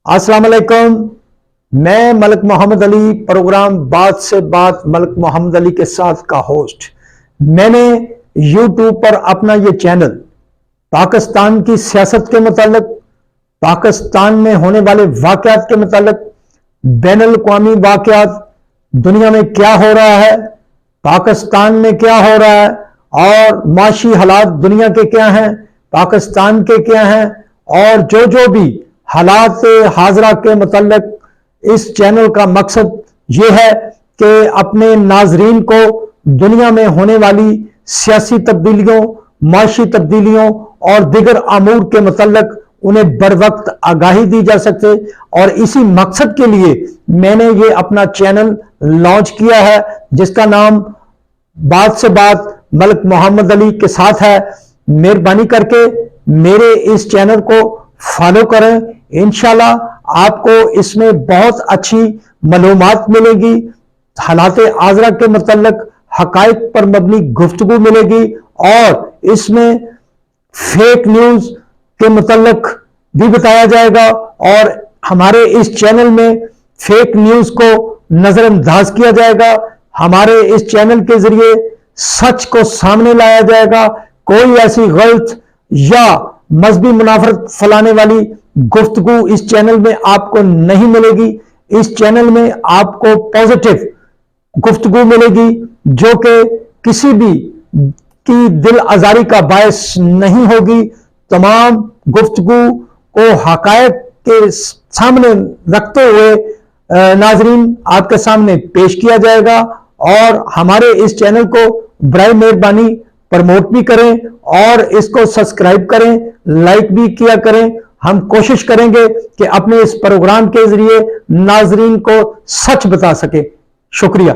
अस्सलाम वालेकुम। मैं मलिक मोहम्मद अली, प्रोग्राम बात से बात मलिक मोहम्मद अली के साथ का होस्ट। मैंने यूट्यूब पर अपना ये चैनल पाकिस्तान की सियासत के मुतालिक, पाकिस्तान में होने वाले वाकयात के मुतालिक, बैनुल अक़वामी वाकयात, दुनिया में क्या हो रहा है, पाकिस्तान में क्या हो रहा है और माशी हालात दुनिया के क्या हैं, पाकिस्तान के क्या हैं, और जो भी हालात हाजरा के मुताल्लिक इस चैनल का मकसद ये है कि अपने नाजरीन को दुनिया में होने वाली सियासी तब्दीलियों, माशी तब्दीलियों और दिगर अमूर के मुताल्लिक उन्हें बर वक्त आगाही दी जा सके। और इसी मकसद के लिए मैंने ये अपना चैनल लॉन्च किया है जिसका नाम बात से बात मलिक मोहम्मद अली के साथ है। मेहरबानी करके मेरे इस चैनल को फॉलो करें। इंशाल्लाह आपको इसमें बहुत अच्छी मालूमात मिलेगी, हालात आजरा के मुताल्लिक हकायक पर मबनी गुफ्तगू मिलेगी और इसमें फेक न्यूज के मुताल्लिक भी बताया जाएगा। और हमारे इस चैनल में फेक न्यूज को नजरअंदाज किया जाएगा। हमारे इस चैनल के जरिए सच को सामने लाया जाएगा। कोई ऐसी गलत या मजहबी मुनाफरत फैलाने वाली गुफ्तगू इस चैनल में आपको नहीं मिलेगी। इस चैनल में आपको पॉजिटिव गुफ्तगू मिलेगी जो कि किसी भी की दिल आजारी का बायस नहीं होगी। तमाम गुफ्तगू को हकायक के सामने रखते हुए नाजरीन आपके सामने पेश किया जाएगा। और हमारे इस चैनल को बराए मेहरबानी प्रमोट भी करें और इसको सब्सक्राइब करें, लाइक भी किया करें। हम कोशिश करेंगे कि अपने इस प्रोग्राम के जरिए नाजरीन को सच बता सके। शुक्रिया।